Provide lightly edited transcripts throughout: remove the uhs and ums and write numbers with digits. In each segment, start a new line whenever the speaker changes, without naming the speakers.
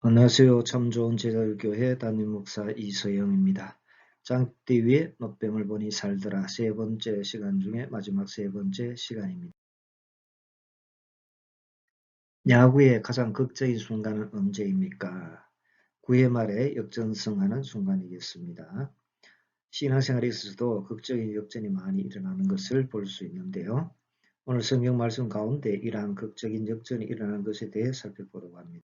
안녕하세요. 참 좋은 제자교회 담임 목사 이서영입니다. 장대 위에 노뱀을 보니 살더라. 세 번째 시간 중에 마지막 세 번째 시간입니다. 야구의 가장 극적인 순간은 언제입니까? 9회 말에 역전승하는 순간이겠습니다. 신앙생활에 있어서도 극적인 역전이 많이 일어나는 것을 볼 수 있는데요. 오늘 성경 말씀 가운데 이러한 극적인 역전이 일어나는 것에 대해 살펴보려고 합니다.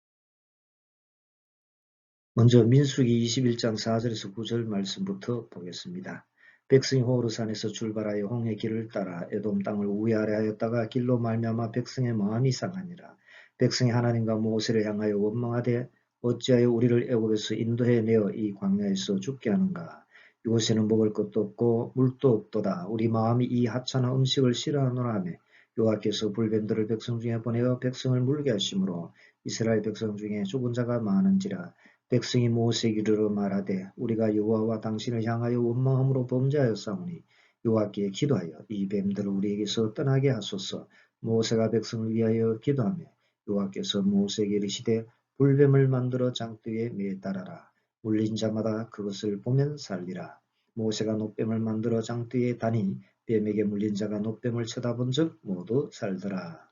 먼저 민수기 21장 4절에서 9절 말씀부터 보겠습니다. 백성이 호르산에서 출발하여 홍해 길을 따라 에돔 땅을 우회하였다가 길로 말미암아 백성의 마음이 상하니라. 백성이 하나님과 모세를 향하여 원망하되 어찌하여 우리를 애굽에서 인도해 내어 이 광야에서 죽게 하는가. 이곳에는 먹을 것도 없고 물도 없도다. 우리 마음이 이 하찮은 음식을 싫어하노라 하며 여호와께서 불뱀들을 백성 중에 보내어 백성을 물게 하심으로 이스라엘 백성 중에 죽은 자가 많은지라. 백성이 모세에게 이르러 말하되 우리가 여호와와 당신을 향하여 원망함으로 범죄하였사오니 여호와께 기도하여 이 뱀들을 우리에게서 떠나게 하소서. 모세가 백성을 위하여 기도하며 여호와께서 모세에게 이르시되 불뱀을 만들어 장대에 매달아라. 물린 자마다 그것을 보면 살리라. 모세가 놋뱀을 만들어 장대에 다니 뱀에게 물린 자가 놋뱀을 쳐다본 즉 모두 살더라.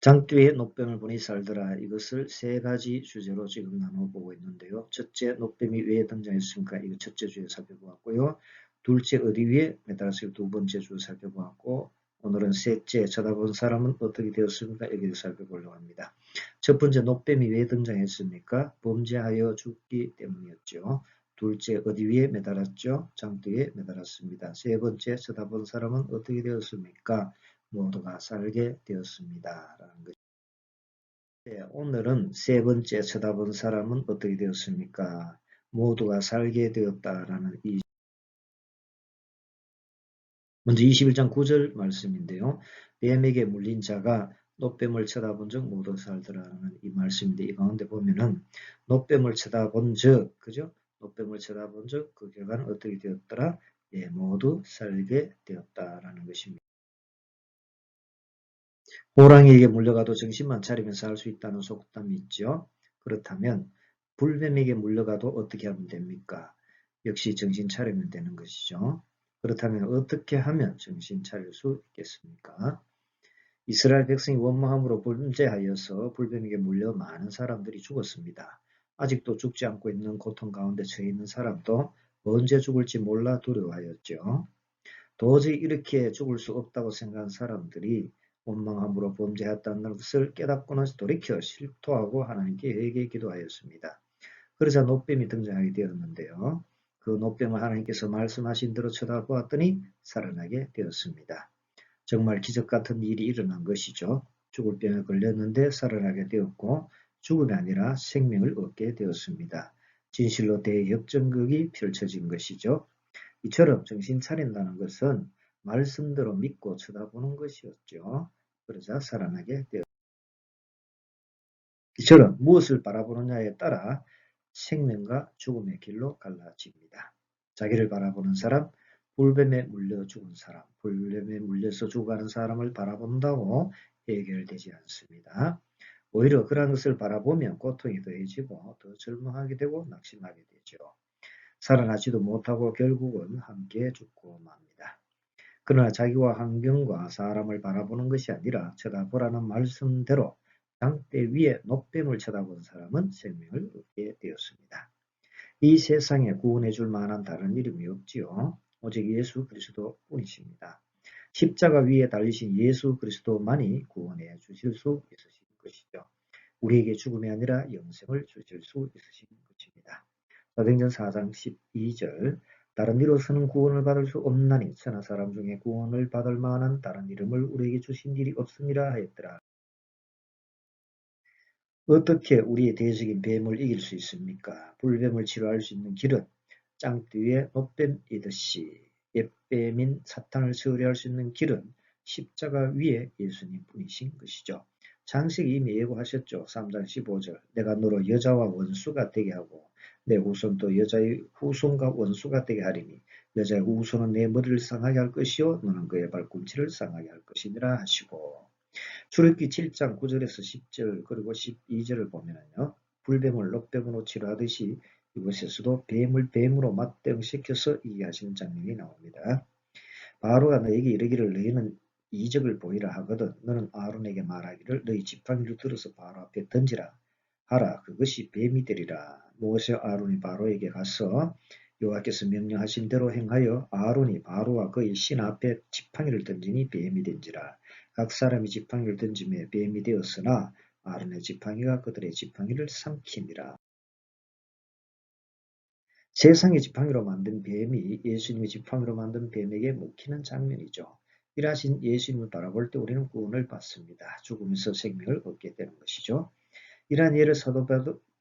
장대에 놋뱀을 보니 살더라. 이것을 세 가지 주제로 지금 나눠보고 있는데요. 첫째, 놋뱀이 왜 등장했습니까? 이거 첫째 주에 살펴보았고요. 둘째, 어디 위에 매달았을까? 두 번째 주 살펴보았고, 오늘은 셋째, 쳐다본 사람은 어떻게 되었습니까? 여기를 살펴보려고 합니다. 첫 번째, 놋뱀이 왜 등장했습니까? 범죄하여 죽기 때문이었죠. 둘째, 어디 위에 매달았죠? 장대에 매달았습니다. 세 번째, 쳐다본 사람은 어떻게 되었습니까? 모두가 살게 되었습니다. 라는 것입니다. 오늘은 세 번째 쳐다본 사람은 어떻게 되었습니까? 모두가 살게 되었다라는 먼저 21장 9절 말씀인데요. 뱀에게 물린 자가 놋뱀을 쳐다본 적 모두 살더라는 이 말씀인데 이 가운데 보면은 놋뱀을 쳐다본 적, 그죠? 놋뱀을 쳐다본 적 그 결과는 어떻게 되었더라? 예, 모두 살게 되었다라는 것입니다. 호랑이에게 물려가도 정신만 차리면 살 수 있다는 속담이 있죠. 그렇다면 불뱀에게 물려가도 어떻게 하면 됩니까? 역시 정신 차리면 되는 것이죠. 그렇다면 어떻게 하면 정신 차릴 수 있겠습니까? 이스라엘 백성이 원망함으로 범죄하여서 불뱀에게 물려 많은 사람들이 죽었습니다. 아직도 죽지 않고 있는 고통 가운데 처해 있는 사람도 언제 죽을지 몰라 두려워하였죠. 도저히 이렇게 죽을 수 없다고 생각한 사람들이 원망함으로 범죄했다는 것을 깨닫고는 돌이켜 실토하고 하나님께 회개 기도하였습니다. 그러자 놋뱀이 등장하게 되었는데요. 그 놋뱀을 하나님께서 말씀하신 대로 쳐다보았더니 살아나게 되었습니다. 정말 기적 같은 일이 일어난 것이죠. 죽을 병에 걸렸는데 살아나게 되었고 죽음이 아니라 생명을 얻게 되었습니다. 진실로 대역전극이 펼쳐진 것이죠. 이처럼 정신 차린다는 것은 말씀대로 믿고 쳐다보는 것이었죠. 그러자 살아나게 되었습니다. 이처럼 무엇을 바라보느냐에 따라 생명과 죽음의 길로 갈라집니다. 자기를 바라보는 사람, 불뱀에 물려 죽은 사람, 불뱀에 물려서 죽어가는 사람을 바라본다고 해결되지 않습니다. 오히려 그런 것을 바라보면 고통이 더해지고 더 절망하게 되고 낙심하게 되죠. 살아나지도 못하고 결국은 함께 죽고 맙니다. 그러나 자기와 환경과 사람을 바라보는 것이 아니라 쳐다보라는 말씀대로 장대 위에 놋뱀을 쳐다본 사람은 생명을 얻게 되었습니다. 이 세상에 구원해 줄 만한 다른 이름이 없지요. 오직 예수 그리스도 뿐이십니다. 십자가 위에 달리신 예수 그리스도만이 구원해 주실 수 있으신 것이죠. 우리에게 죽음이 아니라 영생을 주실 수 있으신 것입니다. 사도행전 4장 12절 다른 이로서는 구원을 받을 수 없나니 천하 사람 중에 구원을 받을 만한 다른 이름을 우리에게 주신 일이 없음이라 하였더라. 어떻게 우리의 대적인 뱀을 이길 수 있습니까? 불뱀을 치료할 수 있는 길은 짱띠 위에 놋뱀이듯이 옛뱀인 사탄을 처리할 수 있는 길은 십자가 위에 예수님 뿐이신 것이죠. 창세기 이미 예고하셨죠. 3장 15절 내가 너로 여자와 원수가 되게 하고 내 후손도 여자의 후손과 원수가 되게 하리니 여자의 후손은 내 머리를 상하게 할 것이요 너는 그의 발꿈치를 상하게 할 것이니라 하시고 출애굽기 7장 9절에서 10절 그리고 12절을 보면은요. 불뱀을 롯뱀으로 치료하듯이 이곳에서도 뱀을 뱀으로 맞대응시켜서 이기하시는 장면이 나옵니다. 바로가 너에게 이르기를 너희는 이적을 보이라 하거든 너는 아론에게 말하기를 너희 지팡이를 들어서 바로 앞에 던지라 하라. 그것이 뱀이 되리라. 모세와 아론이 바로에게 가서 여호와께서 명령하신 대로 행하여 아론이 바로와 그의 신 앞에 지팡이를 던지니 뱀이 된지라. 각 사람이 지팡이를 던짐에 뱀이 되었으나 아론의 지팡이가 그들의 지팡이를 삼키니라. 세상의 지팡이로 만든 뱀이 예수님의 지팡이로 만든 뱀에게 먹히는 장면이죠. 일하신 예수님을 바라볼 때 우리는 구원을 받습니다. 죽음에서 생명을 얻게 되는 것이죠. 이러한 예를 사도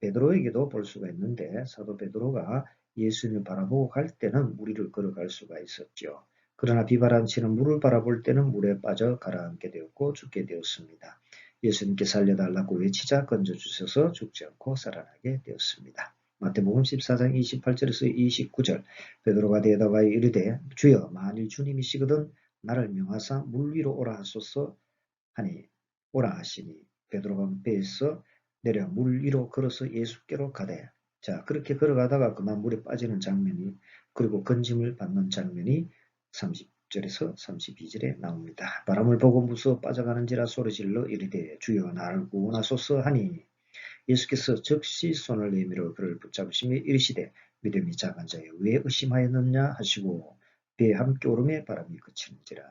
베드로에게도 볼 수가 있는데 사도 베드로가 예수님을 바라보고 갈 때는 무리를 걸어갈 수가 있었죠. 그러나 비바람치는 물을 바라볼 때는 물에 빠져 가라앉게 되었고 죽게 되었습니다. 예수님께 살려달라고 외치자 건져주셔서 죽지 않고 살아나게 되었습니다. 마태복음 14장 28절에서 29절 베드로가 대답하여 이르되 주여 만일 주님이시거든 나를 명하사 물 위로 오라 하소서 하니 오라 하시니 베드로가 배에서 내려 물 위로 걸어서 예수께로 가되 자 그렇게 걸어가다가 그만 물에 빠지는 장면이 그리고 건짐을 받는 장면이 30절에서 32절에 나옵니다. 바람을 보고 무서워 빠져가는지라 소리질러 이르되 주여 나를 구원하소서 하니 예수께서 즉시 손을 내밀어 그를 붙잡으시며 이르시되 믿음이 작은 자여 왜 의심하였느냐 하시고 배에 함께 오름에 바람이 그치는지라.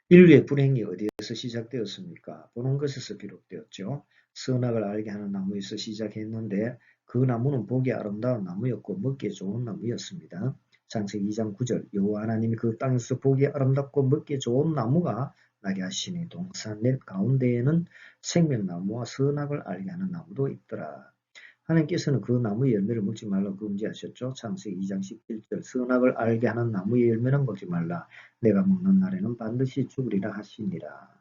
인류의 불행이 어디에서 시작되었습니까? 보는 것에서 비롯되었죠. 선악을 알게 하는 나무에서 시작했는데 그 나무는 보기 아름다운 나무였고 먹기에 좋은 나무였습니다. 창세기 2장 9절 여호와 하나님이 그 땅에서 보기 아름답고 먹기에 좋은 나무가 나게 하시니 동산 넷 가운데에는 생명나무와 선악을 알게 하는 나무도 있더라. 하나님께서는 그 나무의 열매를 먹지 말라고 금지하셨죠. 창세기 2장 17절 선악을 알게 하는 나무의 열매는 먹지 말라. 내가 먹는 날에는 반드시 죽으리라 하시니라.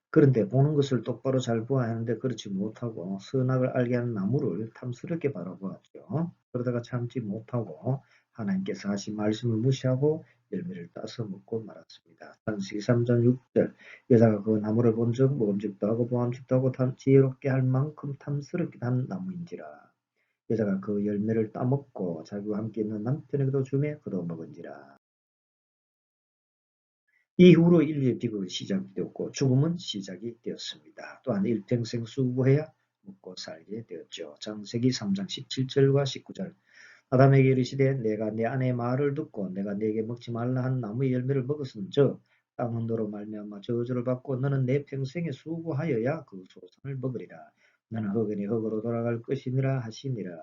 그런데 보는 것을 똑바로 잘 보아야 하는데 그렇지 못하고 선악을 알게 하는 나무를 탐스럽게 바라보았죠. 그러다가 참지 못하고 하나님께서 하신 말씀을 무시하고 열매를 따서 먹고 말았습니다. 창세기 3장 6절 여자가 그 나무를 본즉 먹음직도 하고 보암직도 하고 지혜롭게 할 만큼 탐스럽게 단 나무인지라. 여자가 그 열매를 따먹고 자기와 함께 있는 남편에게도 주매 그도 먹은지라. 이후로 인류의 비극은 시작이 되었고 죽음은 시작이 되었습니다. 또한 일평생 수고해야 먹고 살게 되었죠. 창세기 3장 17절과 19절 아담에게 이르시되 내가 내 아내의 말을 듣고 내가 네게 먹지 말라 한 나무의 열매를 먹었은즉 땅은 너로 말미암아 저주를 받고 너는 내 평생에 수고하여야 그 소산을 먹으리라. 너는 흙이니 흙으로 돌아갈 것이니라 하시니라.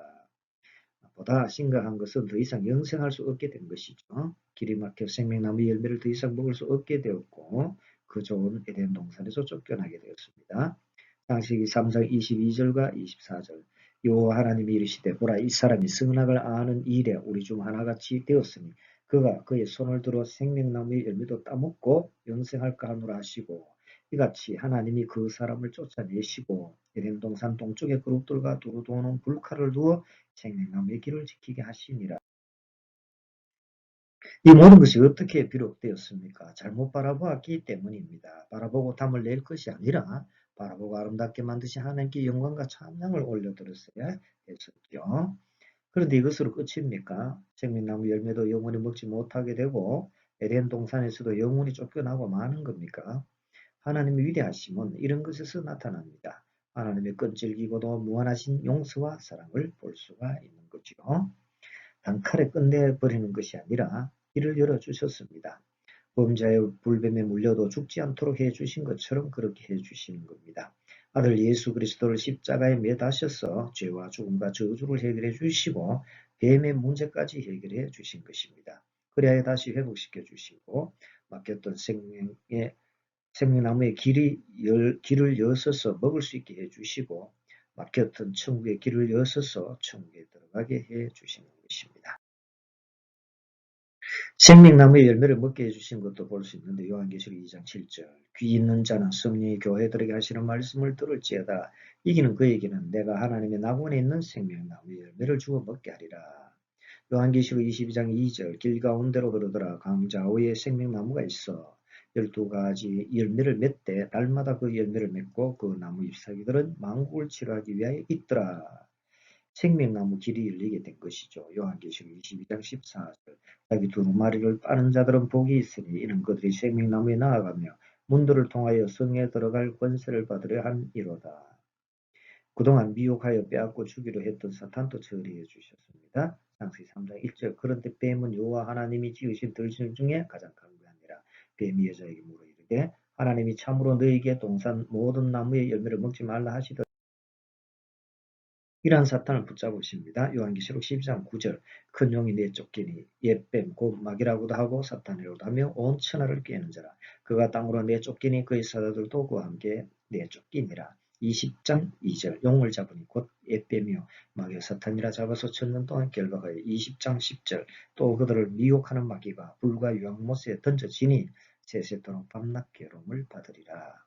보다 심각한 것은 더 이상 영생할 수 없게 된 것이죠. 길이 막혀 생명나무 열매를 더 이상 먹을 수 없게 되었고 그 좋은 에덴 동산에서 쫓겨나게 되었습니다. 창세기 3장 22절과 24절 여호와 하나님이 이르시되 보라 이 사람이 선악을 아는 일에 우리 중 하나같이 되었으니 그가 그의 손을 들어 생명나무의 열매도 따먹고 영생할까 하노라 하시고 이같이 하나님이 그 사람을 쫓아내시고 에덴 동산 동쪽의 그룹들과 두루 도는 불칼을 두어 생명나무의 길을 지키게 하시니라. 이 모든 것이 어떻게 비롯되었습니까? 잘못 바라보았기 때문입니다. 바라보고 담을 낼 것이 아니라 바라보고 아름답게 만드신 하나님께 영광과 찬양을 올려드렸어야 했었죠. 그런데 이것으로 끝입니까? 생명나무 열매도 영원히 먹지 못하게 되고 에덴 동산에서도 영원히 쫓겨나고 마는 겁니까? 하나님의 위대하심은 이런 것에서 나타납니다. 하나님의 끈질기고도 무한하신 용서와 사랑을 볼 수가 있는 거죠. 단칼에 끝내버리는 것이 아니라 길을 열어주셨습니다. 범죄의 불뱀에 물려도 죽지 않도록 해주신 것처럼 그렇게 해주시는 겁니다. 아들 예수 그리스도를 십자가에 매다셔서 죄와 죽음과 저주를 해결해 주시고 뱀의 문제까지 해결해 주신 것입니다. 그래야 다시 회복시켜 주시고 막혔던 생명나무의 길을 여서서 먹을 수 있게 해주시고 막혔던 천국의 길을 여서서 천국에 들어가게 해주시는 것입니다. 생명나무의 열매를 먹게 해주신 것도 볼 수 있는데 요한계시록 2장 7절 귀 있는 자는 성령이 교회들에게 하시는 말씀을 들을지어다 이기는 그에게는 내가 하나님의 낙원에 있는 생명나무의 열매를 주어 먹게 하리라. 요한계시록 22장 2절 길 가운데로 흐르더라 강 좌우에 생명나무가 있어 12가지 열매를 맺되 날마다 그 열매를 맺고 그 나무 잎사귀들은 만국을 치료하기 위하여 있더라. 생명나무 길이 열리게 된 것이죠. 요한계시록 22장 14절. 자기 두루마리를 빠는 자들은 복이 있으니 이는 그들이 생명나무에 나아가며 문들을 통하여 성에 들어갈 권세를 받으려 함이로다. 그동안 미혹하여 빼앗고 주기로 했던 사탄도 처리해 주셨습니다. 창세기 3장 1절. 그런데 뱀은 여호와 하나님이 지으신 들짐 중에 가장 강구하니라. 뱀이 여자에게 물어 이르되 하나님이 참으로 너에게 동산 모든 나무의 열매를 먹지 말라 하시더라. 이러한 사탄을 붙잡으십니다. 요한계시록 12장 9절. 큰 용이 내쫓기니 옛뱀 곧 마귀라고도 하고 사탄이라고도 하며 온 천하를 꾀는 자라. 그가 땅으로 내쫓기니 그의 사자들도 그와 함께 내쫓기니라. 20장 2절. 용을 잡으니 곧 옛뱀이요 마귀 사탄이라 잡아서 천년 동안 결박하여 20장 10절. 또 그들을 미혹하는 마귀가 불과 유황못에 던져지니 세세토록 밤낮 괴로움을 받으리라.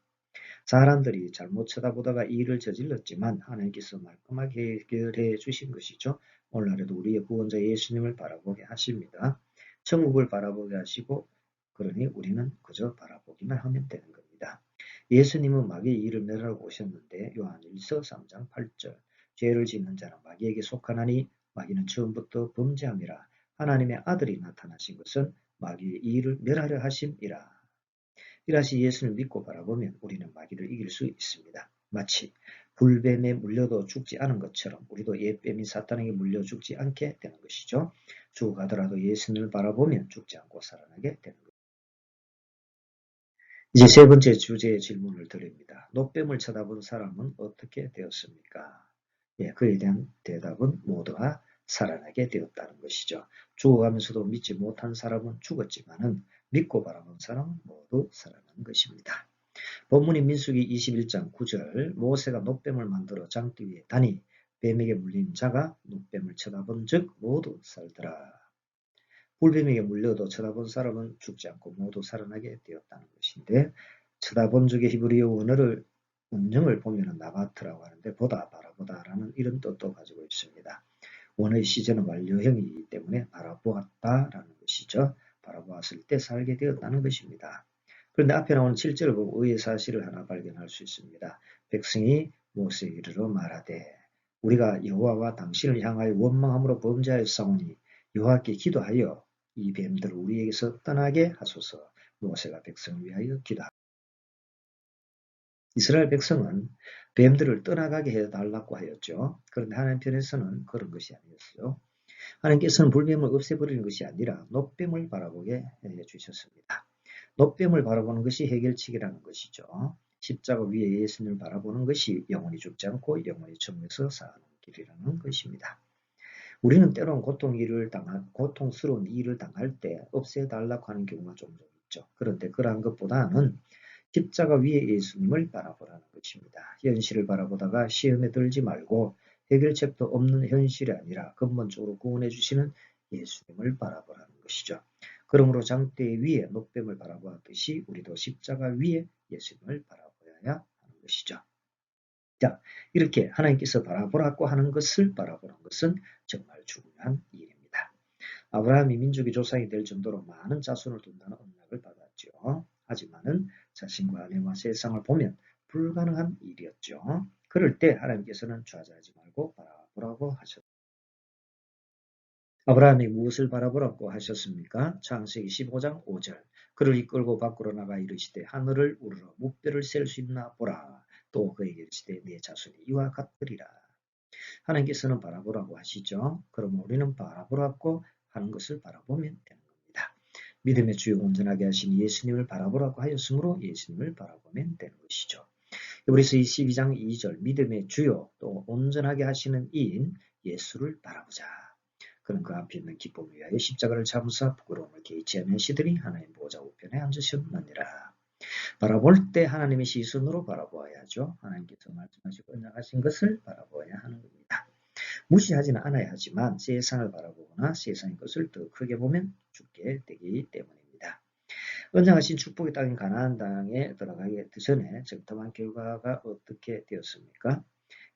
사람들이 잘못 쳐다보다가 이 일을 저질렀지만 하나님께서 말끔하게 해결해 주신 것이죠. 오늘날에도 우리의 구원자 예수님을 바라보게 하십니다. 천국을 바라보게 하시고 그러니 우리는 그저 바라보기만 하면 되는 겁니다. 예수님은 마귀의 일을 멸하러 오셨는데 요한일서 3장 8절. 죄를 짓는 자는 마귀에게 속하나니 마귀는 처음부터 범죄함이라. 하나님의 아들이 나타나신 것은 마귀의 일을 멸하려 하심이라. 이라시 예수를 믿고 바라보면 우리는 마귀를 이길 수 있습니다. 마치 불뱀에 물려도 죽지 않은 것처럼 우리도 옛뱀이 사탄에게 물려 죽지 않게 되는 것이죠. 죽어가더라도 예수님을 바라보면 죽지 않고 살아나게 되는 것입니다. 이제 세 번째 주제의 질문을 드립니다. 노뱀을 쳐다본 사람은 어떻게 되었습니까? 예, 그에 대한 대답은 모두가 살아나게 되었다는 것이죠. 죽어가면서도 믿지 못한 사람은 죽었지만은 믿고 바라본 사람은 모두 살아난 것입니다. 본문인 민수기 21장 9절. 모세가 노뱀을 만들어 장대 위에 다니 뱀에게 물린 자가 노뱀을 쳐다본 즉 모두 살더라. 불뱀에게 물려도 쳐다본 사람은 죽지 않고 모두 살아나게 되었다는 것인데, 쳐다본 적의 히브리어 원어를 운영을 보면 나바트라고 하는데 보다 바라보다라는 이런 뜻도 가지고 있습니다. 원어의 시제는 완료형이기 때문에 바라보았다라는 것이죠. 바라보았을 때 살게 되었다는 것입니다. 그런데 앞에 나오는 7절을 보고 의의 사실을 하나 발견할 수 있습니다. 백성이 모세에게 이르러 말하되 우리가 여호와와 당신을 향하여 원망함으로 범죄하였사오니 여호와께 기도하여 이 뱀들을 우리에게서 떠나게 하소서. 모세가 백성을 위하여 기도합니다. 이스라엘 백성은 뱀들을 떠나가게 해달라고 하였죠. 그런데 하나님 편에서는 그런 것이 아니었어요. 하나님께서는 불뱀을 없애버리는 것이 아니라 노뱀을 바라보게 해주셨습니다. 노뱀을 바라보는 것이 해결책이라는 것이죠. 십자가 위에 예수님을 바라보는 것이 영원히 죽지 않고 영원히 천국에서 사는 길이라는 것입니다. 우리는 때로는 고통스러운 일을 당할 때 없애달라고 하는 경우가 종종 있죠. 그런데 그러한 것보다는 십자가 위에 예수님을 바라보라는 것입니다. 현실을 바라보다가 시험에 들지 말고 해결책도 없는 현실이 아니라 근본적으로 구원해 주시는 예수님을 바라보라는 것이죠. 그러므로 장대 위에 노뱀을 바라보았듯이 우리도 십자가 위에 예수님을 바라보아야 하는 것이죠. 자, 이렇게 하나님께서 바라보라고 하는 것을 바라보는 것은 정말 중요한 일입니다. 아브라함이 민족의 조상이 될 정도로 많은 자손을 둔다는 언약을 받았죠. 하지만은 자신과 아내와 세상을 보면 불가능한 일이었죠. 그럴 때 하나님께서는 좌절하지 말고 바라보라고 하셨습니다. 아브라함이 무엇을 바라보라고 하셨습니까? 창세기 15장 5절. 그를 이끌고 밖으로 나가 이르시되 하늘을 우러러 무뼈를 셀 수 있나 보라. 또 그에게 이르시되 내 자손이 이와 같으리라. 하나님께서는 바라보라고 하시죠. 그러면 우리는 바라보라고 하는 것을 바라보면 되는 겁니다. 믿음의 주요 온전하게 하신 예수님을 바라보라고 하였으므로 예수님을 바라보면 되는 것이죠. 히브리서 22장 2절. 믿음의 주요 또 온전하게 하시는 이인 예수를 바라보자. 그는 그 앞에 있는 기쁨을 위하여 십자가를 참으사 부끄러움을 개의치 않는 시들이 하나님 보호자 우편에 앉으셨느니라. 바라볼 때 하나님의 시선으로 바라보아야죠. 하나님께서 말씀하시고 언약하신 것을 바라보아야 하는 겁니다. 무시하지는 않아야 하지만 세상을 바라보거나 세상의 것을 더 크게 보면 죽게 되기 때문입니다. 언약하신 축복의 땅인 가나안 땅에 들어가기 전에 정탐한 결과가 어떻게 되었습니까?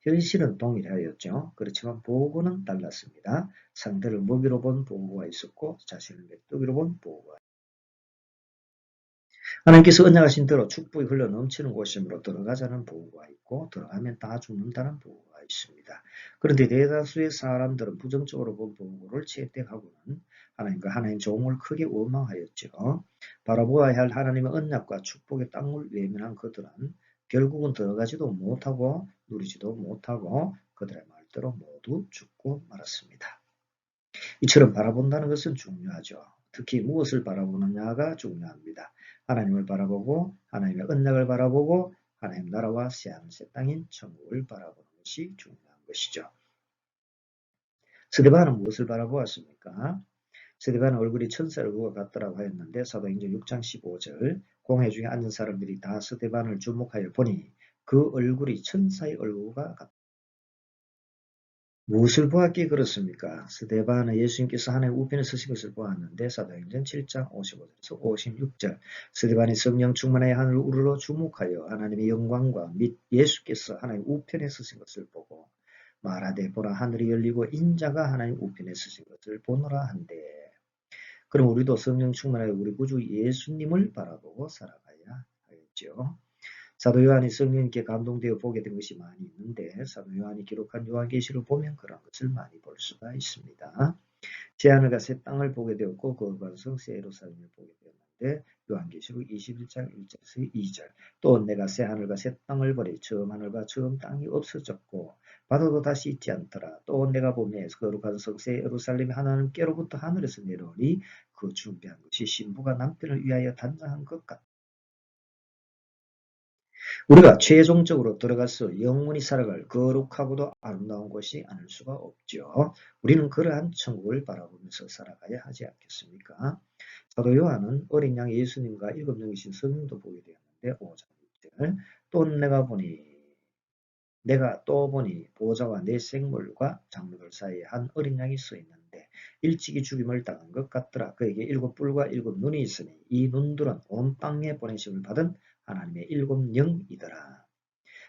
현실은 동일하였죠. 그렇지만 보고는 달랐습니다. 상대를 먹이로 본 보고가 있었고 자신을 메뚜기로 본 보고가 있었습니다. 하나님께서 언약하신 대로 축복이 흘러 넘치는 곳이므로 들어가자는 보고가 있고 들어가면 다 죽는다는 보고가 있습니다. 그런데 대다수의 사람들은 부정적으로 본 보고를 채택하고는 하나님과 하나님 종을 크게 원망하였죠. 바라보아야 할 하나님의 언약과 축복의 땅을 외면한 그들은 결국은 들어가지도 못하고 누리지도 못하고 그들의 말대로 모두 죽고 말았습니다. 이처럼 바라본다는 것은 중요하죠. 특히 무엇을 바라보느냐가 중요합니다. 하나님을 바라보고 하나님의 언약을 바라보고 하나님 나라와 새하늘 새 땅인 천국을 바라보는 것이 중요한 것이죠. 스데반은 무엇을 바라보았습니까? 스데반은 얼굴이 천사 얼굴과 같더라고 하였는데 사도행전 6장 15절 공회 중에 앉은 사람들이 다 스데반을 주목하여 보니 그 얼굴이 천사의 얼굴과 같다. 무엇을 보았기에 그렇습니까? 스데반은 예수님께서 하나님 우편에 서신 것을 보았는데 사도행전 7장 55절에서 56절 스데반이 성령 충만하여 하늘을 우러러 주목하여 하나님의 영광과 및 예수께서 하나님 우편에 서신 것을 보고 말하되 보라 하늘이 열리고 인자가 하나님 우편에 서신 것을 보노라 한대. 그럼 우리도 성령 충만하여 우리 구주 예수님을 바라보고 살아가야 하겠죠. 사도 요한이 성령님께 감동되어 보게 된 것이 많이 있는데 사도 요한이 기록한 요한계시를 보면 그런 것을 많이 볼 수가 있습니다. 새하늘과 새 땅을 보게 되었고 거룩한 성 새 예루살렘을 보게 되었는데 요한계시록 21장 1절에서 2절 또 내가 새하늘과 새 땅을 보니 처음 하늘과 처음 땅이 없어졌고 바다도 다시 있지 않더라. 또 내가 보매 거룩한 성 새 예루살렘이 하나님께로부터 하늘에서 내려오니 그 준비한 것이 신부가 남편을 위하여 단장한 것 같다. 우리가 최종적으로 들어가서 영원히 살아갈 거룩하고도 아름다운 곳이 아닐 수가 없죠. 우리는 그러한 천국을 바라보면서 살아가야 하지 않겠습니까? 사도 요한은 어린 양 예수님과 일곱 영이신 성령도 보게 되었는데 5장 6절 또 내가 또 보니 보좌와 네 생물과 장로들 사이에 한 어린 양이 서 있는데 일찍이 죽임을 당한 것 같더라. 그에게 일곱 뿔과 일곱 눈이 있으니 이 눈들은 온 땅에 보내심을 받은 하나님의 일곱 영이더라.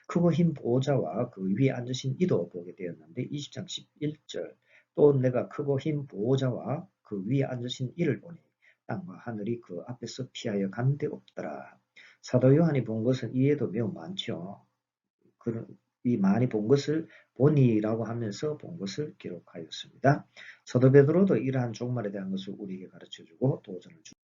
크고 흰 보호자와 그 위에 앉으신 이도 보게 되었는데 20장 11절 또 내가 크고 흰 보호자와 그 위에 앉으신 이를 보니 땅과 하늘이 그 앞에서 피하여 간 데 없더라. 사도 요한이 본 것은 이에도 매우 많죠. 이 많이 본 것을 보니라고 하면서 본 것을 기록하였습니다. 사도 베드로도 이러한 종말에 대한 것을 우리에게 가르쳐주고 도전을 주고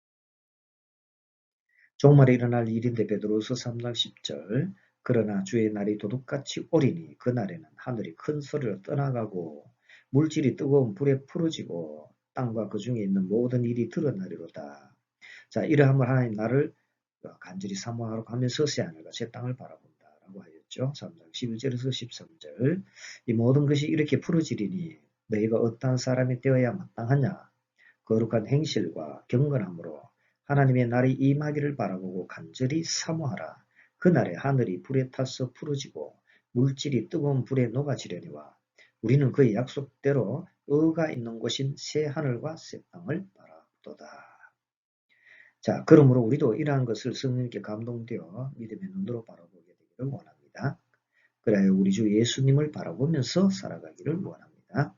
종말에 일어날 일인데 베드로서 3장 10절 그러나 주의 날이 도둑같이 오리니 그날에는 하늘이 큰 소리로 떠나가고 물질이 뜨거운 불에 풀어지고 땅과 그 중에 있는 모든 일이 드러나리로다. 자, 이러함을 하나님 나를 간절히 사모하러 가면서 새하늘과 새 땅을 바라본다라고 하였죠. 3장 11절에서 13절 이 모든 것이 이렇게 풀어지리니 너희가 어떠한 사람이 되어야 마땅하냐 거룩한 행실과 경건함으로 하나님의 날이 임하기를 바라보고 간절히 사모하라. 그날에 하늘이 불에 타서 풀어지고 물질이 뜨거운 불에 녹아지려니와 우리는 그의 약속대로 의가 있는 곳인 새 하늘과 새 땅을 바라보도다. 자, 그러므로 우리도 이러한 것을 성령님께 감동되어 믿음의 눈으로 바라보게 되기를 원합니다. 그래야 우리 주 예수님을 바라보면서 살아가기를 원합니다.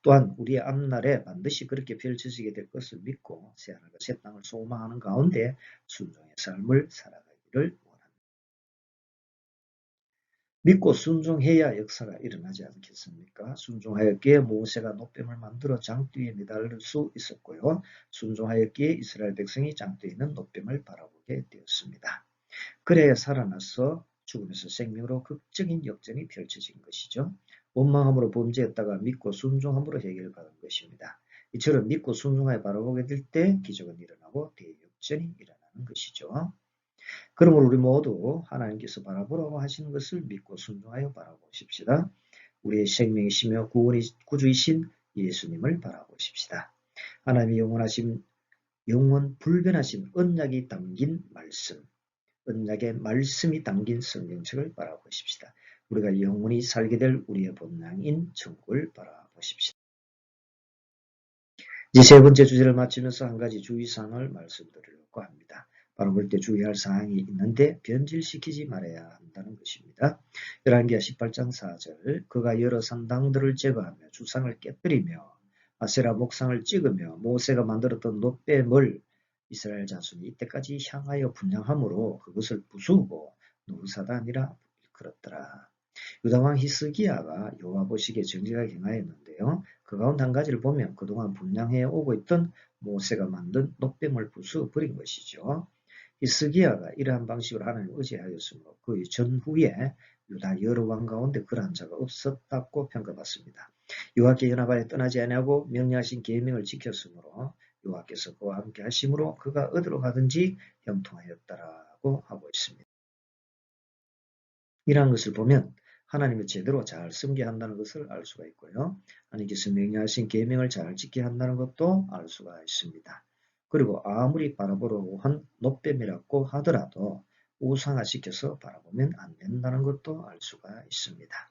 또한 우리의 앞날에 반드시 그렇게 펼쳐지게 될 것을 믿고 새하늘과 새 땅을 소망하는 가운데 순종의 삶을 살아가기를 원합니다. 믿고 순종해야 역사가 일어나지 않겠습니까? 순종하였기에 모세가 노뱀을 만들어 장대에 매달릴 수 있었고요. 순종하였기에 이스라엘 백성이 장대에 있는 노뱀을 바라보게 되었습니다. 그래야 살아나서 죽음에서 생명으로 극적인 역전이 펼쳐진 것이죠. 원망함으로 범죄했다가 믿고 순종함으로 해결받은 것입니다. 이처럼 믿고 순종하여 바라보게 될 때 기적은 일어나고 대역전이 일어나는 것이죠. 그러므로 우리 모두 하나님께서 바라보라고 하시는 것을 믿고 순종하여 바라보십시다. 우리의 생명이시며 구주이신 예수님을 바라보십시다. 하나님의 영원 불변하신 언약이 담긴 말씀, 언약의 말씀이 담긴 성경책을 바라보십시다. 우리가 영원히 살게 될 우리의 본향인 천국을 바라보십시다. 이제 세 번째 주제를 마치면서 한 가지 주의사항을 말씀드리려고 합니다. 바라볼 때 주의할 사항이 있는데 변질시키지 말아야 한다는 것입니다. 열왕기하 18장 4절 그가 여러 산당들을 제거하며 주상을 깨뜨리며 아세라 목상을 찍으며 모세가 만들었던 놋뱀을 이스라엘 자손이 이때까지 향하여 분향함으로 그것을 부수고 노르사단이라 일컬었더라. 유다왕 히스기야가 여호와 보시기에 정직하게 행하였는데요. 그 가운데 한 가지를 보면 그동안 분향해 오고 있던 모세가 만든 놋뱀을 부수 버린 것이죠. 히스기야가 이러한 방식으로 하나님을 의지하였으므로 그 전후에 유다 여러 왕 가운데 그러한 자가 없었다고 평가받습니다. 여호와께 연합하여 떠나지 아니하고 명령하신 계명을 지켰으므로 여호와께서 그와 함께 하심으로 그가 어디로 가든지 형통하였다라고 하고 있습니다. 이러한 것을 보면 하나님을 제대로 잘 섬겨야 한다는 것을 알 수가 있고요. 하나님께서 명령하신 계명을 잘 지켜야 한다는 것도 알 수가 있습니다. 그리고 아무리 바라보려고 한 놋뱀이라고 하더라도 우상화시켜서 바라보면 안 된다는 것도 알 수가 있습니다.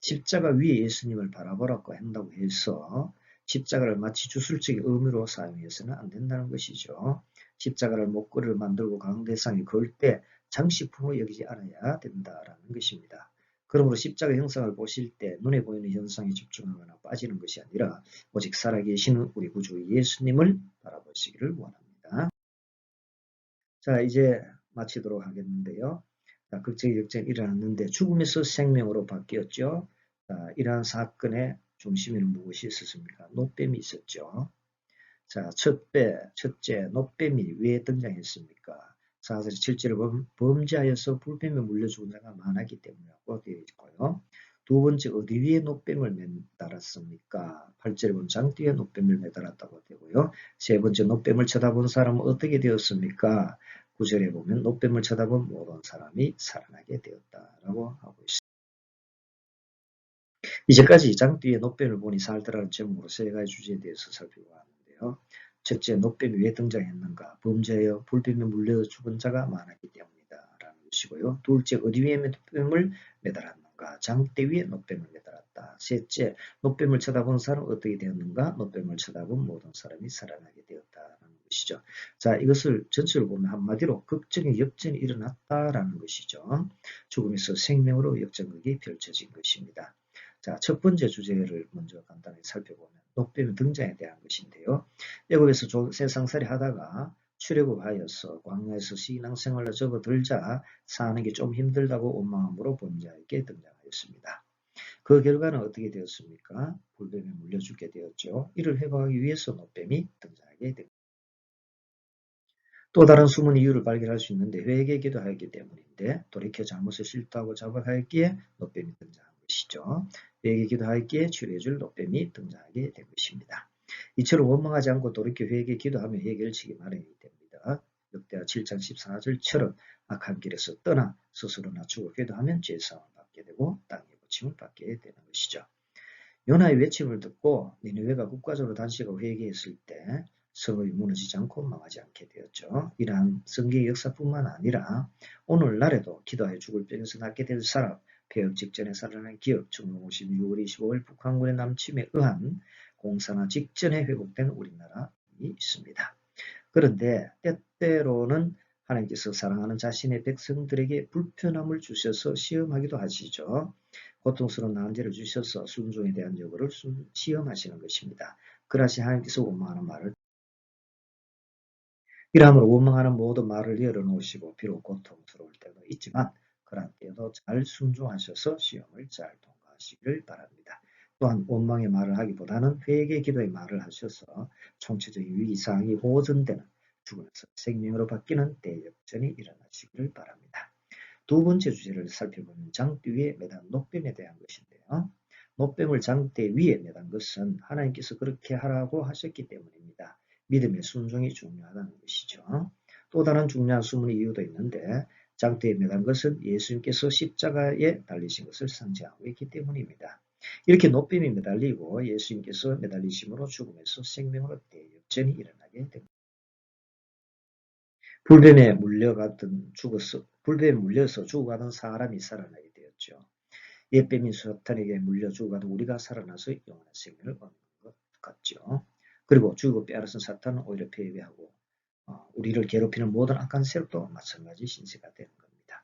십자가 위에 예수님을 바라보라고 한다고 해서 십자가를 마치 주술적인 의미로 사용해서는 안 된다는 것이죠. 십자가를 목걸이를 만들고 강대상에 걸 때 장식품으로 여기지 않아야 된다라는 것입니다. 그러므로 십자가 형상을 보실 때 눈에 보이는 현상에 집중하거나 빠지는 것이 아니라 오직 살아계시는 우리 구주 예수님을 바라보시기를 원합니다. 자, 이제 마치도록 하겠는데요. 자, 극적인 역전이 일어났는데 죽음에서 생명으로 바뀌었죠. 자, 이러한 사건의 중심에는 무엇이 있었습니까? 놋뱀이 있었죠. 자, 첫째, 놋뱀이 왜 등장했습니까? 4절 7절을 보면 범죄하여서 불뱀에 물려 죽은 자가 많았기 때문이라고 되어 있고요. 두 번째, 어디 위에 놋뱀을 매달았습니까? 8절에 보면 장대 위에 놋뱀을 매달았다고 되고요. 세 번째, 놋뱀을 쳐다본 사람은 어떻게 되었습니까? 9절에 보면 놋뱀을 쳐다본 모든 사람이 살아나게 되었다라고 하고 있습니다. 이제까지 장뒤에 놋뱀을 보니 살더라는 제목으로 세 가지 주제에 대해서 살펴보았는데요. 첫째, 놋뱀이 왜 등장했는가? 범죄하여 불뱀에 물려 죽은 자가 많았기 때문이다 라는 것이고요. 둘째, 어디 위에 놋뱀을 매달았는가? 장대 위에 놋뱀을 매달았다. 셋째, 놋뱀을 쳐다본 사람은 어떻게 되었는가? 놋뱀을 쳐다본 모든 사람이 살아나게 되었다라는 것이죠. 자, 이것을 전체를 보면 한마디로 극적인 역전이 일어났다라는 것이죠. 죽음에서 생명으로 역전극이 펼쳐진 것입니다. 자, 첫 번째 주제를 먼저 간단히 살펴보면 놋뱀의 등장에 대한 것인데요. 애굽에서 세상살이 하다가 출애굽하여서 광야에서 신앙생활로 접어들자 사는 게 좀 힘들다고 원망함으로 범죄하게 등장하였습니다. 그 결과는 어떻게 되었습니까? 불뱀에 물려 죽게 되었죠. 이를 회복하기 위해서 놋뱀이 등장하게 됩니다. 또 다른 숨은 이유를 발견할 수 있는데 회개 기도하였기 때문인데 돌이켜 잘못을 실토하고 자박하였기에 놋뱀이 등장한 것이죠. 회개 기도하였기에 치료해줄 놋뱀이 등장하게 된 것입니다. 이처럼 원망하지 않고 돌이켜 회개 기도하며 해결을 치기 마련이기 때문이다. 역대하 7장 14절처럼 악한 길에서 떠나 스스로 낮추고 기도하면 죄사함을 받게 되고 땅에 고침을 받게 되는 것이죠. 요나의 외침을 듣고 니느웨가 국가적으로 단식하고 회개했을 때 성읍이 무너지지 않고 망하지 않게 되었죠. 이러한 성경의 역사뿐만 아니라 오늘날에도 기도하여 죽을 병에서 낫게 될 사람, 폐업 직전에 살아난 기업, 1956월 25일 북한군의 남침에 의한 공산화 직전에 회복된 우리나라이 있습니다. 그런데 때때로는 하나님께서 사랑하는 자신의 백성들에게 불편함을 주셔서 시험하기도 하시죠. 고통스러운 난제를 주셔서 순종에 대한 여부를 시험하시는 것입니다. 그러시 하나님께서 원망하는 말을 이러함으로 원망하는 모든 말을 열어놓으시고 비록 고통스러울 때도 있지만 그런 때에도 잘 순종하셔서 시험을 잘 통과하시기를 바랍니다. 또한 원망의 말을 하기보다는 회개 기도의 말을 하셔서 총체적인 위기상황이 호전되는 죽음에서 생명으로 바뀌는 대역전이 일어나시기를 바랍니다. 두 번째 주제를 살펴보면 장대 위에 매단 놋뱀에 대한 것인데요. 놋뱀을 장대 위에 매단 것은 하나님께서 그렇게 하라고 하셨기 때문입니다. 믿음의 순종이 중요하다는 것이죠. 또 다른 중요한 숨은 이유도 있는데 장대에 매단 것은 예수님께서 십자가에 달리신 것을 상징하고 있기 때문입니다. 이렇게 놋뱀이 매달리고 예수님께서 매달리심으로 죽음에서 생명으로 대역전이 일어나게 됩니다. 불뱀에 물려서 죽어가던 사람이 살아나게 되었죠. 옛뱀인 사탄에게 물려 죽어가던 우리가 살아나서 영원한 생명을 얻는 것 같죠. 그리고 죽이고 빼앗은 사탄은 오히려 패배하고 우리를 괴롭히는 모든 악한 세력도 마찬가지 신세가 되는 겁니다.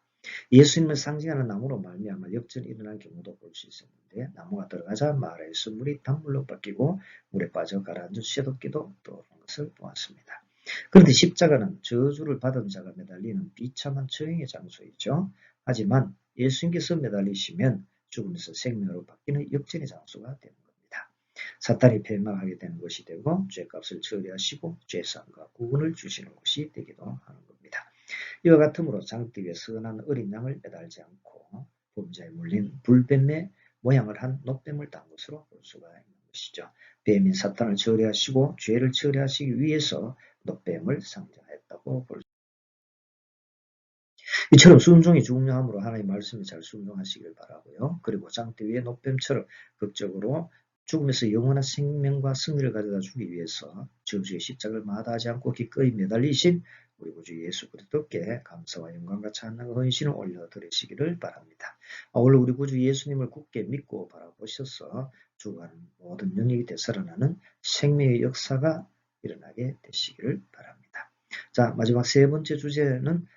예수님을 상징하는 나무로 말미암아 역전이 일어난 경우도 볼 수 있었는데 나무가 들어가자 마라에서 물이 단물로 바뀌고 물에 빠져 가라앉은 쇠도끼도 떠오르는 것을 보았습니다. 그런데 십자가는 저주를 받은 자가 매달리는 비참한 처형의 장소이죠. 하지만 예수님께서 매달리시면 죽음에서 생명으로 바뀌는 역전의 장소가 되는 겁니다. 사탄이 패망하게 되는 것이 되고 죄값을 처리하시고 죄사함과 구원을 주시는 것이 되기도 하는 겁니다. 이와 같으므로 장대 위에 선한 어린 양을 매달지 않고 범죄에 물린 불뱀의 모양을 한 놋뱀을 딴 것으로 볼 수가 있는 것이죠. 뱀인 사탄을 처리하시고 죄를 처리하시기 위해서 놋뱀을 상징했다고 볼 수 있습니다. 이처럼 순종이 중요하므로 하나님의 말씀에 잘 순종하시길 바라고요. 그리고 장대 위에 놋뱀처럼 극적으로 죽음에서 영원한 생명과 승리를 가져다 주기 위해서 저주의 십자가를 마다하지 않고 기꺼이 매달리신 우리 구주 예수 그리스도께 감사와 영광과 찬양과 헌신을 올려드리시기를 바랍니다. 오늘 우리 구주 예수님을 굳게 믿고 바라보셔서 죽어가는 모든 영역이 되살아나는 생명의 역사가 일어나게 되시기를 바랍니다. 자, 마지막 세 번째 주제는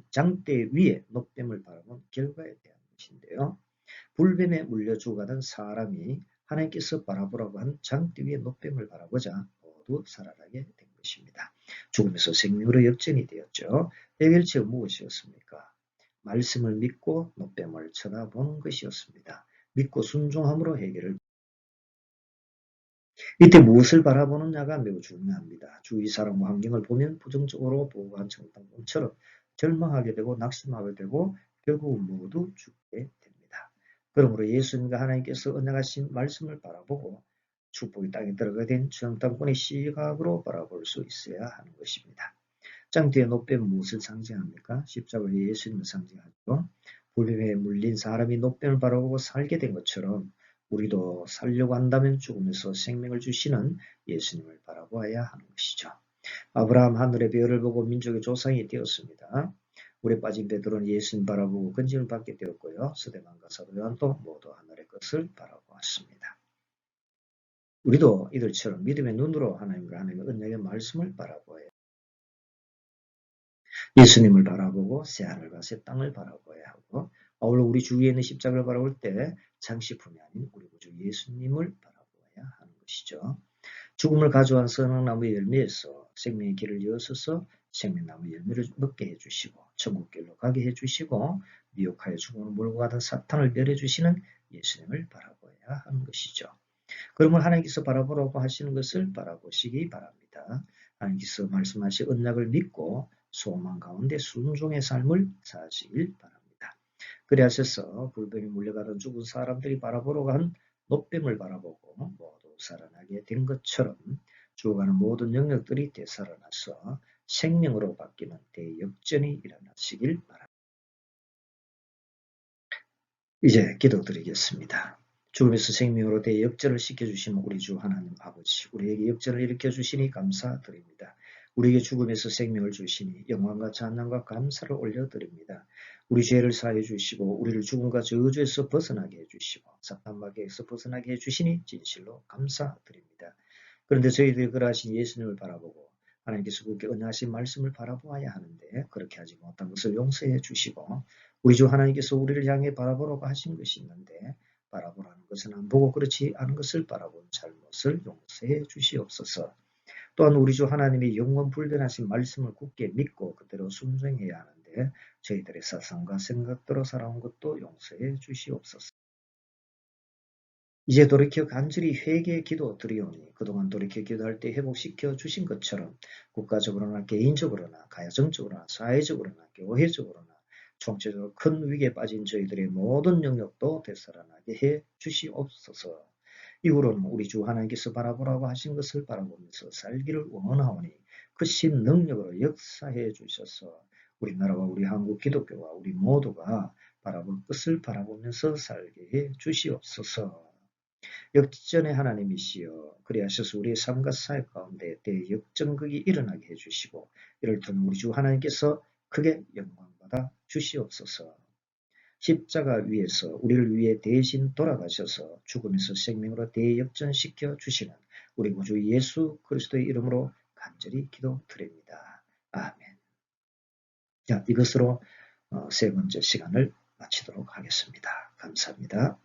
장대 위에 놋뱀을 바라본 결과에 대한 것인데요. 불뱀에 물려 죽어가던 사람이 하나님께서 바라보라고 한 장대 위에 놋뱀을 바라보자 모두 살아나게 된 것입니다. 죽음에서 생명으로 역전이 되었죠. 해결책은 무엇이었습니까? 말씀을 믿고 놋뱀을 쳐다보는 것이었습니다. 믿고 순종함으로 해결을 이때 무엇을 바라보느냐가 매우 중요합니다. 주위 사람과 환경을 보면 부정적으로 보고한 정탐꾼처럼 절망하게 되고 낙심하게 되고 결국은 모두 죽게 됩니다. 그러므로 예수님과 하나님께서 언약하신 말씀을 바라보고 축복이 땅에 들어가게 된 정탐꾼의 시각으로 바라볼 수 있어야 하는 것입니다. 장 뒤에 놋뱀은 무엇을 상징합니까? 십자가의 예수님을 상징하죠. 불뱀에 물린 사람이 놋뱀을 바라보고 살게 된 것처럼 우리도 살려고 한다면 죽음에서 생명을 주시는 예수님을 바라보아야 하는 것이죠. 아브라함 하늘의 별을 보고 민족의 조상이 되었습니다. 물에 빠진 베드로는 예수님 바라보고 건짐을 받게 되었고요. 스데반과 사도 요한도 모두 하늘의 것을 바라보았습니다. 우리도 이들처럼 믿음의 눈으로 하나님과 하나님의 언약의 말씀을 바라보아야 예수님을 바라보고 새하늘과 새 땅을 바라보아야 하고 아울러 우리 주위에 있는 십자가를 바라볼 때 장식품이 아닌 우리 구주 예수님을 바라보아야 하는 것이죠. 죽음을 가져온 선악나무의 열매에서 생명의 길을 여서서 생명나무 열매를 먹게 해주시고 천국길로 가게 해주시고 미혹하여 죽음으로 몰고 가던 사탄을 멸해주시는 예수님을 바라보아야 하는 것이죠. 그러면 하나님께서 바라보라고 하시는 것을 바라보시기 바랍니다. 하나님께서 말씀하신 언약을 믿고 소망 가운데 순종의 삶을 사시길 바랍니다. 그래 하셔서 불뱀이 물려가던 죽은 사람들이 바라보러 간 놋뱀을 바라보고 모두 살아나게 된 것처럼 죽어가는 모든 영역들이 되살아나서 생명으로 바뀌는 대역전이 일어나시길 바랍니다. 이제 기도드리겠습니다. 죽음에서 생명으로 대역전을 시켜주시는 우리 주 하나님 아버지, 우리에게 역전을 일으켜주시니 감사드립니다. 우리에게 죽음에서 생명을 주시니 영광과 찬양과 감사를 올려드립니다. 우리 죄를 사해 주시고 우리를 죽음과 저주에서 벗어나게 해주시고 사탄마귀에서 벗어나게 해주시니 진실로 감사드립니다. 그런데 저희들이 그러하신 예수님을 바라보고 하나님께서 그렇게 은하신 말씀을 바라보아야 하는데 그렇게 하지 못한 것을 용서해 주시고 우리 주 하나님께서 우리를 향해 바라보라고 하신 것이 있는데 바라보라는 것은 안 보고 그렇지 않은 것을 바라본 잘못을 용서해 주시옵소서. 또한 우리 주 하나님의 영원 불변하신 말씀을 굳게 믿고 그대로 순종해야 하는데 저희들의 사상과 생각대로 살아온 것도 용서해 주시옵소서. 이제 돌이켜 간절히 회개의 기도 드리오니 그동안 돌이켜 기도할 때 회복시켜 주신 것처럼 국가적으로나 개인적으로나 가정적으로나 사회적으로나 교회적으로나 총체적으로 큰 위기에 빠진 저희들의 모든 영역도 되살아나게 해 주시옵소서. 이후로는 우리 주 하나님께서 바라보라고 하신 것을 바라보면서 살기를 원하오니 크신 능력으로 역사해 주셔서 우리나라와 우리 한국 기독교와 우리 모두가 바라볼 것을 바라보면서 살게 해 주시옵소서. 역전의 하나님이시여 그리하셔서 우리의 삶과 사회 가운데 대역전극이 일어나게 해주시고 이를 통해 우리 주 하나님께서 크게 영광받아 주시옵소서. 십자가 위에서 우리를 위해 대신 돌아가셔서 죽음에서 생명으로 대역전시켜 주시는 우리 구주 예수 그리스도의 이름으로 간절히 기도드립니다. 아멘. 자, 이것으로 세 번째 시간을 마치도록 하겠습니다. 감사합니다.